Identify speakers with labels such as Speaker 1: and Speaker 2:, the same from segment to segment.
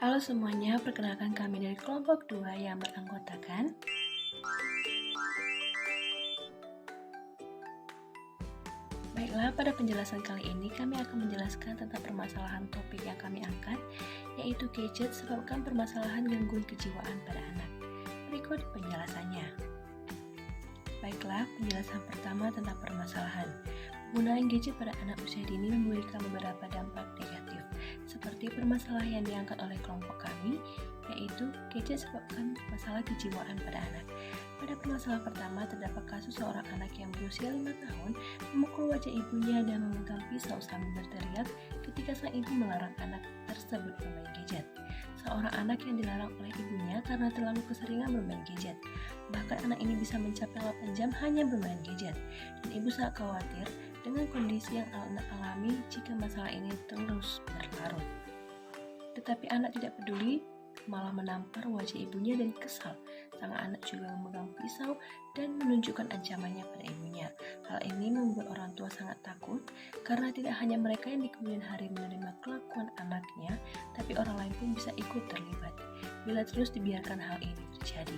Speaker 1: Halo semuanya, perkenalkan kami dari kelompok 2 yang beranggotakan Baiklah, pada penjelasan kali ini kami akan menjelaskan tentang permasalahan topik yang kami angkat, yaitu gadget sebabkan permasalahan gangguan kejiwaan pada anak. Berikut penjelasannya. Baiklah, penjelasan pertama tentang permasalahan. Penggunaan gadget pada anak usia dini memberikan beberapa dampak negatif, seperti permasalahan yang diangkat oleh kelompok kami, yaitu gadget sebabkan masalah kejiwaan pada anak. Pada permasalahan pertama, terdapat kasus seorang anak yang berusia 5 tahun memukul wajah ibunya dan memegang pisau sambil berteriak ketika sang ibu melarang anak tersebut bermain gadget. Seorang anak yang dilarang oleh ibunya karena terlalu keseringan bermain gadget. Bahkan anak ini bisa mencapai 8 jam hanya bermain gadget, dan ibu sangat khawatir dengan kondisi yang anak alami jika masalah ini terus berlarut. Tetapi anak tidak peduli, malah menampar wajah ibunya dan kesal. Sang anak juga memegang pisau dan menunjukkan ancamannya pada ibunya. Hal ini membuat orang tua sangat takut karena tidak hanya mereka yang di kemudian hari menerima kelakuan anaknya, tapi orang lain pun bisa ikut terlibat bila terus dibiarkan hal ini terjadi.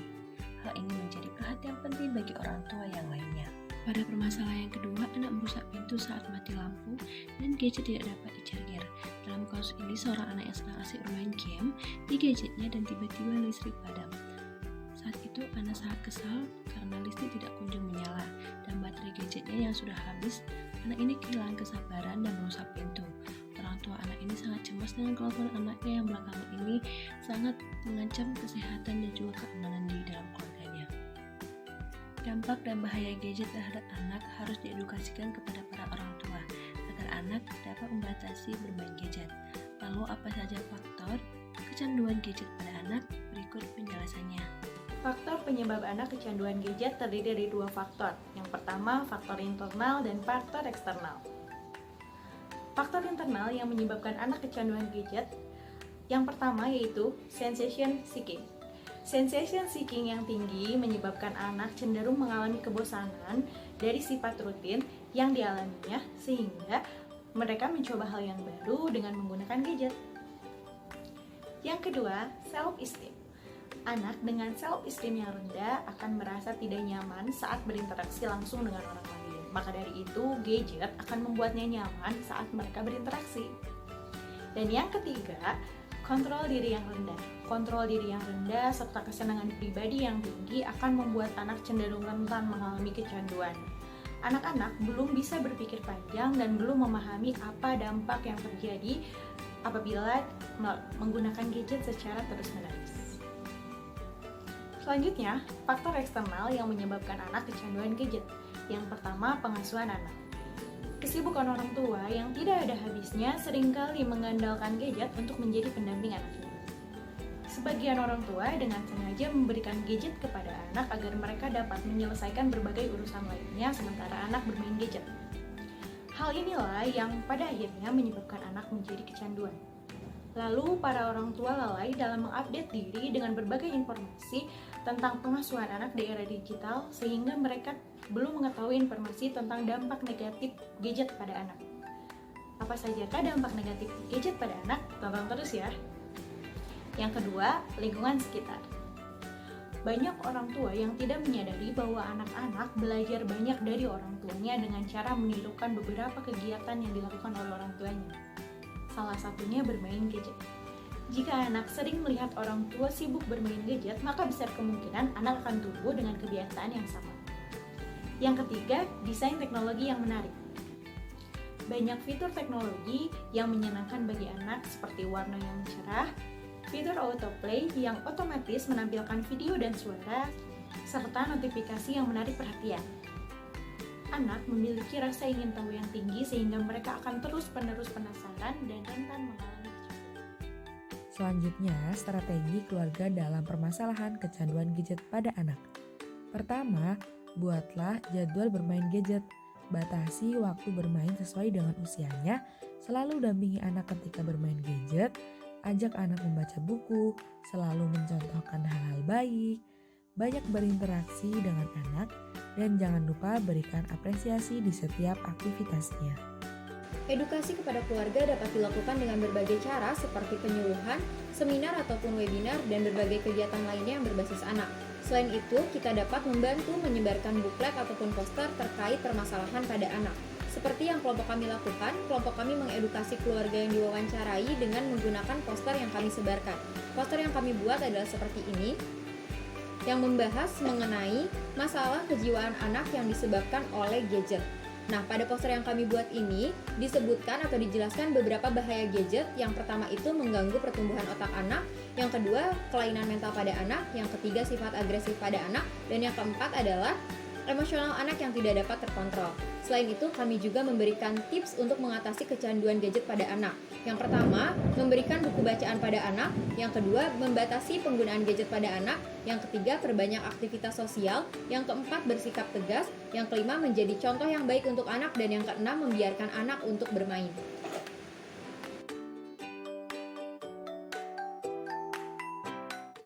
Speaker 1: Hal ini menjadi perhatian penting bagi orang tua yang lainnya. Pada permasalahan yang kedua, anak merusak pintu saat mati lampu dan gadget tidak dapat dicarger. Dalam kasus ini, seorang anak yang sedang asik bermain game di gadgetnya dan tiba-tiba listrik padam. Saat itu, anak sangat kesal karena listrik tidak kunjung menyala dan baterai gadgetnya yang sudah habis. Anak ini kehilangan kesabaran dan merusak pintu. Orang tua anak ini sangat cemas dengan kelakuan anaknya yang belakangan ini sangat mengancam kesehatan dan juga keamanan di dalam keluarganya. Dampak dan bahaya gadget terhadap anak harus diedukasikan kepada para orang tua agar anak dapat membatasi bermain gadget. Lalu apa saja faktor kecanduan gadget pada anak? Berikut penjelasannya.
Speaker 2: Faktor penyebab anak kecanduan gadget terdiri dari dua faktor. Yang pertama, faktor internal dan faktor eksternal. Faktor internal yang menyebabkan anak kecanduan gadget yang pertama yaitu sensation seeking. Sensation seeking yang tinggi menyebabkan anak cenderung mengalami kebosanan dari sifat rutin yang dialaminya sehingga mereka mencoba hal yang baru dengan menggunakan gadget. Yang kedua, self-esteem. Anak dengan self-esteem yang rendah akan merasa tidak nyaman saat berinteraksi langsung dengan orang lain. Maka dari itu, gadget akan membuatnya nyaman saat mereka berinteraksi. Dan yang ketiga, kontrol diri yang rendah. Kontrol diri yang rendah serta kesenangan pribadi yang tinggi akan membuat anak cenderung rentan mengalami kecanduan. Anak-anak belum bisa berpikir panjang dan belum memahami apa dampak yang terjadi apabila menggunakan gadget secara terus-menerus. Selanjutnya, faktor eksternal yang menyebabkan anak kecanduan gadget. Yang pertama, pengasuhan anak. Kesibukan orang tua yang tidak ada habisnya seringkali mengandalkan gadget untuk menjadi pendamping anaknya. Sebagian orang tua dengan sengaja memberikan gadget kepada anak agar mereka dapat menyelesaikan berbagai urusan lainnya sementara anak bermain gadget. Hal inilah yang pada akhirnya menyebabkan anak menjadi kecanduan. Lalu para orang tua lalai dalam mengupdate diri dengan berbagai informasi tentang pengasuhan anak di era digital sehingga mereka belum mengetahui informasi tentang dampak negatif gadget pada anak. Apa sajakah dampak negatif gadget pada anak? Tonton terus ya. Yang kedua, lingkungan sekitar. Banyak orang tua yang tidak menyadari bahwa anak-anak belajar banyak dari orang tuanya dengan cara menirukan beberapa kegiatan yang dilakukan oleh orang tuanya. Salah satunya bermain gadget. Jika anak sering melihat orang tua sibuk bermain gadget, maka besar kemungkinan anak akan tumbuh dengan kebiasaan yang sama. Yang ketiga, desain teknologi yang menarik. Banyak fitur teknologi yang menyenangkan bagi anak seperti warna yang cerah, fitur autoplay yang otomatis menampilkan video dan suara, serta notifikasi yang menarik perhatian. Anak memiliki rasa ingin tahu yang tinggi sehingga mereka akan terus-menerus penasaran dan rentan mengalami kecanduan.
Speaker 3: Selanjutnya, strategi keluarga dalam permasalahan kecanduan gadget pada anak. Pertama, buatlah jadwal bermain gadget. Batasi waktu bermain sesuai dengan usianya, selalu dampingi anak ketika bermain gadget, ajak anak membaca buku, selalu mencontohkan hal-hal baik, banyak berinteraksi dengan anak, dan jangan lupa berikan apresiasi di setiap aktivitasnya.
Speaker 4: Edukasi kepada keluarga dapat dilakukan dengan berbagai cara seperti penyuluhan, seminar ataupun webinar, dan berbagai kegiatan lainnya yang berbasis anak. Selain itu, kita dapat membantu menyebarkan buklet ataupun poster terkait permasalahan pada anak. Seperti yang kelompok kami lakukan, kelompok kami mengedukasi keluarga yang diwawancarai dengan menggunakan poster yang kami sebarkan. Poster yang kami buat adalah seperti ini, yang membahas mengenai masalah kejiwaan anak yang disebabkan oleh gadget. Nah, pada poster yang kami buat ini disebutkan atau dijelaskan beberapa bahaya gadget. Yang pertama itu mengganggu pertumbuhan otak anak, yang kedua kelainan mental pada anak, yang ketiga sifat agresif pada anak, dan yang keempat adalah emosional anak yang tidak dapat terkontrol. Selain itu, kami juga memberikan tips untuk mengatasi kecanduan gadget pada anak. Yang pertama, memberikan buku bacaan pada anak. Yang kedua, membatasi penggunaan gadget pada anak. Yang ketiga, perbanyak aktivitas sosial. Yang keempat, bersikap tegas. Yang kelima, menjadi contoh yang baik untuk anak. Dan yang keenam, membiarkan anak untuk bermain.